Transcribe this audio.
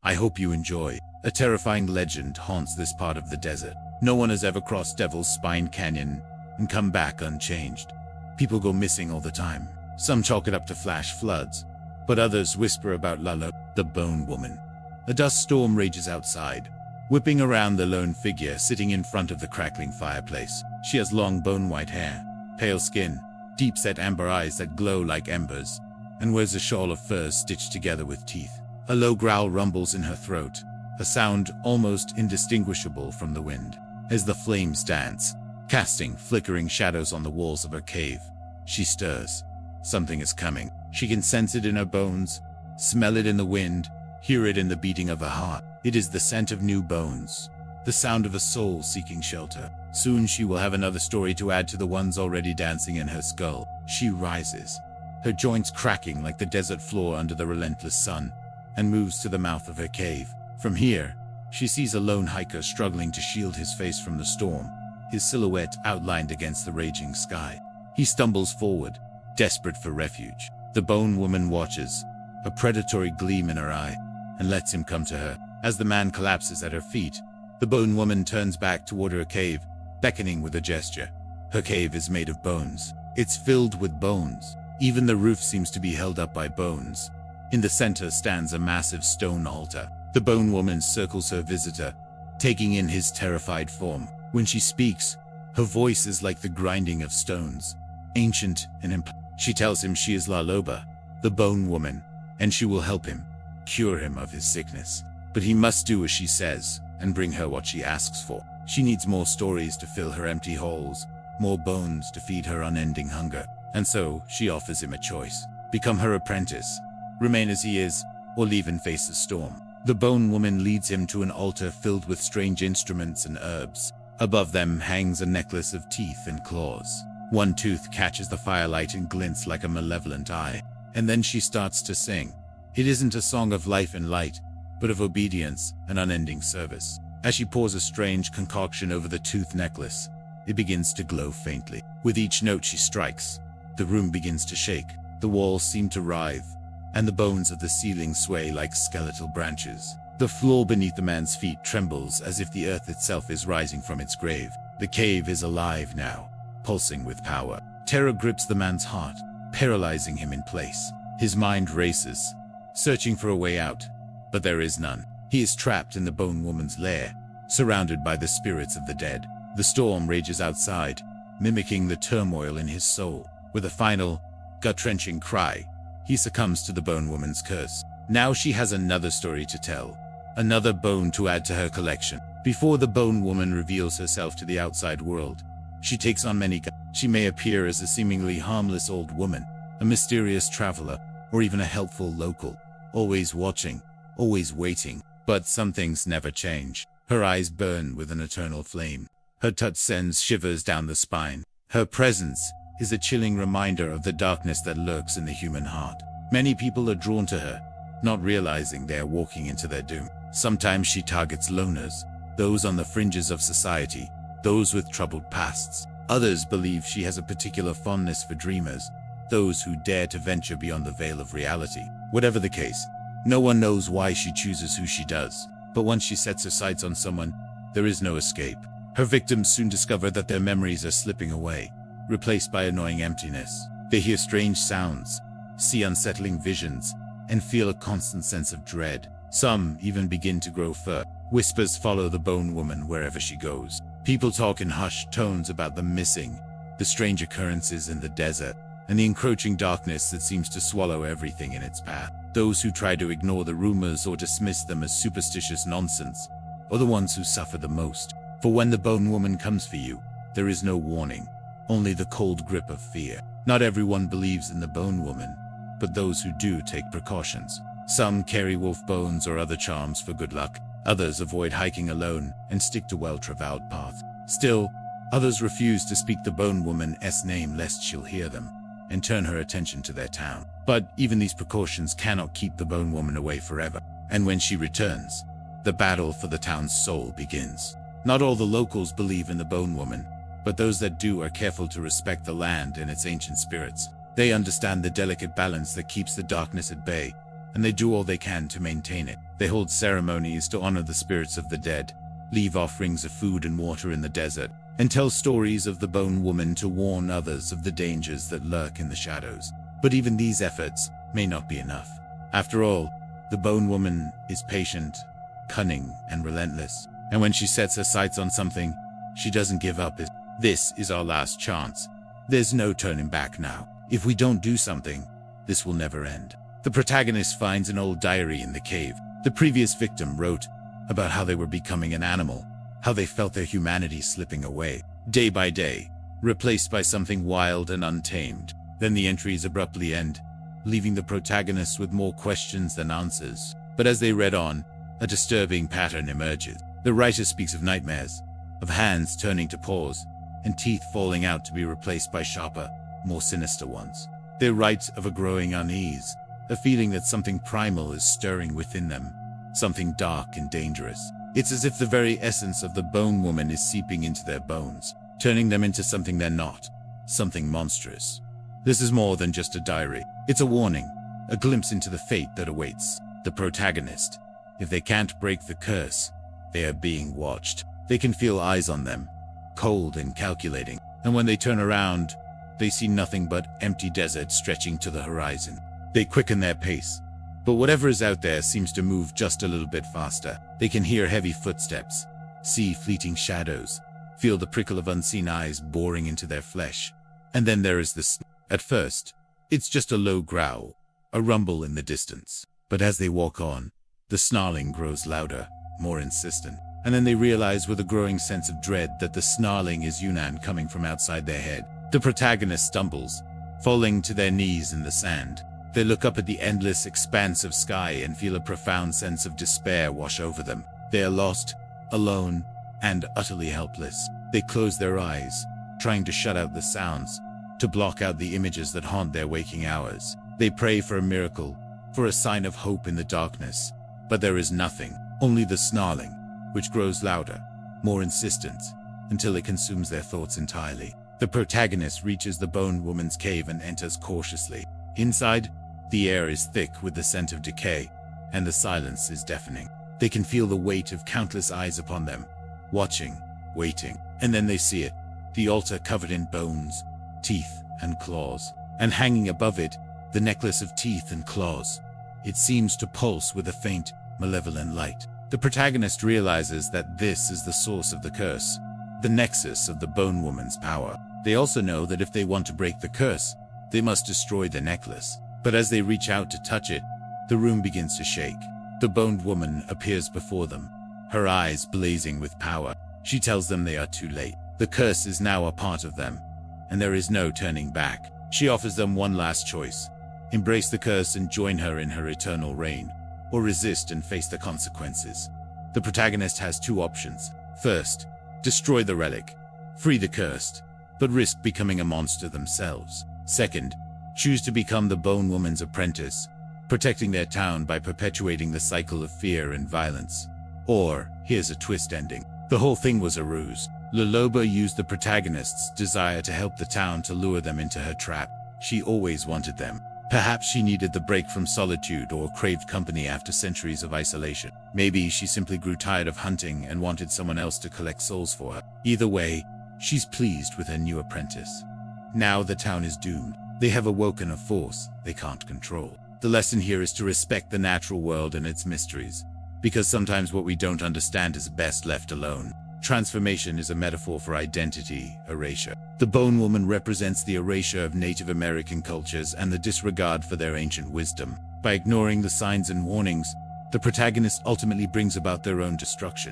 I hope you enjoy. A terrifying legend haunts this part of the desert. No one has ever crossed Devil's Spine Canyon and come back unchanged. People go missing all the time. Some chalk it up to flash floods, but others whisper about Loba, the Bone Woman. A dust storm rages outside, whipping around the lone figure sitting in front of the crackling fireplace. She has long bone-white hair, pale skin, deep-set amber eyes that glow like embers, and wears a shawl of furs stitched together with teeth. A low growl rumbles in her throat, a sound almost indistinguishable from the wind. As the flames dance, casting flickering shadows on the walls of her cave, she stirs. Something is coming. She can sense it in her bones, smell it in the wind, hear it in the beating of her heart. It is the scent of new bones, the sound of a soul seeking shelter. Soon she will have another story to add to the ones already dancing in her skull. She rises, her joints cracking like the desert floor under the relentless sun, and moves to the mouth of her cave. From here, she sees a lone hiker struggling to shield his face from the storm, his silhouette outlined against the raging sky. He stumbles forward, desperate for refuge. The Bone Woman watches, a predatory gleam in her eye, and lets him come to her. As the man collapses at her feet, the Bone Woman turns back toward her cave, beckoning with a gesture. Her cave is made of bones. It's filled with bones. Even the roof seems to be held up by bones. In the center stands a massive stone altar. The Bone Woman circles her visitor, taking in his terrified form. When she speaks, her voice is like the grinding of stones, ancient and She tells him she is Loba, the Bone Woman, and she will help him, cure him of his sickness. But he must do as she says, and bring her what she asks for. She needs more stories to fill her empty holes, more bones to feed her unending hunger. And so, she offers him a choice. Become her apprentice, remain as he is, or leave and face the storm. The Bone Woman leads him to an altar filled with strange instruments and herbs. Above them hangs a necklace of teeth and claws. One tooth catches the firelight and glints like a malevolent eye. And then she starts to sing. It isn't a song of life and light, but of obedience and unending service. As she pours a strange concoction over the tooth necklace, it begins to glow faintly. With each note she strikes, the room begins to shake. The walls seem to writhe, and the bones of the ceiling sway like skeletal branches. The floor beneath the man's feet trembles as if the earth itself is rising from its grave. The cave is alive now, pulsing with power. Terror grips the man's heart, paralyzing him in place. His mind races, searching for a way out, but there is none. He is trapped in the Bone Woman's lair, surrounded by the spirits of the dead. The storm rages outside, mimicking the turmoil in his soul. With a final, gut-wrenching cry, he succumbs to the Bone Woman's curse. Now she has another story to tell, another bone to add to her collection. Before the Bone Woman reveals herself to the outside world, she takes on many guises. She may appear as a seemingly harmless old woman, a mysterious traveler, or even a helpful local, always watching, always waiting. But some things never change. Her eyes burn with an eternal flame. Her touch sends shivers down the spine. Her presence is a chilling reminder of the darkness that lurks in the human heart. Many people are drawn to her, not realizing they are walking into their doom. Sometimes she targets loners, those on the fringes of society, those with troubled pasts. Others believe she has a particular fondness for dreamers, those who dare to venture beyond the veil of reality. Whatever the case, no one knows why she chooses who she does. But once she sets her sights on someone, there is no escape. Her victims soon discover that their memories are slipping away, replaced by annoying emptiness. They hear strange sounds, see unsettling visions, and feel a constant sense of dread. Some even begin to grow fur. Whispers follow the Bone Woman wherever she goes. People talk in hushed tones about the missing, the strange occurrences in the desert, and the encroaching darkness that seems to swallow everything in its path. Those who try to ignore the rumors or dismiss them as superstitious nonsense are the ones who suffer the most. For when the Bone Woman comes for you, there is no warning, only the cold grip of fear. Not everyone believes in the Bone Woman, but those who do take precautions. Some carry wolf bones or other charms for good luck. Others avoid hiking alone and stick to well-traveled paths. Still, others refuse to speak the Bone Woman's name lest she'll hear them and turn her attention to their town. But even these precautions cannot keep the Bone Woman away forever. And when she returns, the battle for the town's soul begins. Not all the locals believe in the Bone Woman, but those that do are careful to respect the land and its ancient spirits. They understand the delicate balance that keeps the darkness at bay, and they do all they can to maintain it. They hold ceremonies to honor the spirits of the dead, leave offerings of food and water in the desert, and tell stories of the bone woman to warn others of the dangers that lurk in the shadows. But even these efforts may not be enough. After all, the bone woman is patient, cunning, and relentless. And when she sets her sights on something, she doesn't give up. This is our last chance. There's no turning back now. If we don't do something, this will never end. The protagonist finds an old diary in the cave. The previous victim wrote about how they were becoming an animal, how they felt their humanity slipping away, day by day, replaced by something wild and untamed. Then the entries abruptly end, leaving the protagonist with more questions than answers. But as they read on, a disturbing pattern emerges. The writer speaks of nightmares, of hands turning to paws, and teeth falling out to be replaced by sharper, more sinister ones. They write of a growing unease, a feeling that something primal is stirring within them, something dark and dangerous. It's as if the very essence of the bone woman is seeping into their bones, turning them into something they're not, something monstrous. This is more than just a diary. It's a warning, a glimpse into the fate that awaits the protagonist. If they can't break the curse, they are being watched. They can feel eyes on them, cold and calculating. And when they turn around, they see nothing but empty desert stretching to the horizon. They quicken their pace, but whatever is out there seems to move just a little bit faster. They can hear heavy footsteps, see fleeting shadows, feel the prickle of unseen eyes boring into their flesh. And then there is this. At first, it's just a low growl, a rumble in the distance. But as they walk on, the snarling grows louder, more insistent. And then they realize with a growing sense of dread that the snarling is Yunnan coming from outside their head. The protagonist stumbles, falling to their knees in the sand. They look up at the endless expanse of sky and feel a profound sense of despair wash over them. They are lost, alone, and utterly helpless. They close their eyes, trying to shut out the sounds, to block out the images that haunt their waking hours. They pray for a miracle, for a sign of hope in the darkness. But there is nothing, only the snarling, which grows louder, more insistent, until it consumes their thoughts entirely. The protagonist reaches the bone woman's cave and enters cautiously. Inside, the air is thick with the scent of decay, and the silence is deafening. They can feel the weight of countless eyes upon them, watching, waiting. And then they see it, the altar covered in bones, teeth, and claws. And hanging above it, the necklace of teeth and claws. It seems to pulse with a faint, malevolent light. The protagonist realizes that this is the source of the curse, the nexus of the bone woman's power. They also know that if they want to break the curse, they must destroy the necklace. But as they reach out to touch it, the room begins to shake. The boned woman appears before them, her eyes blazing with power. She tells them they are too late. The curse is now a part of them, and there is no turning back. She offers them one last choice: embrace the curse and join her in her eternal reign, or resist and face the consequences. The protagonist has two options. First, destroy the relic, free the cursed, but risk becoming a monster themselves. Second, choose to become the bone woman's apprentice, protecting their town by perpetuating the cycle of fear and violence. Or, here's a twist ending. The whole thing was a ruse. Loba used the protagonist's desire to help the town to lure them into her trap. She always wanted them. Perhaps she needed the break from solitude or craved company after centuries of isolation. Maybe she simply grew tired of hunting and wanted someone else to collect souls for her. Either way, she's pleased with her new apprentice. Now the town is doomed. They have awoken a force they can't control. The lesson here is to respect the natural world and its mysteries, because sometimes what we don't understand is best left alone. Transformation is a metaphor for identity erasure. The bone woman represents the erasure of Native American cultures and the disregard for their ancient wisdom. By ignoring the signs and warnings, the protagonist ultimately brings about their own destruction.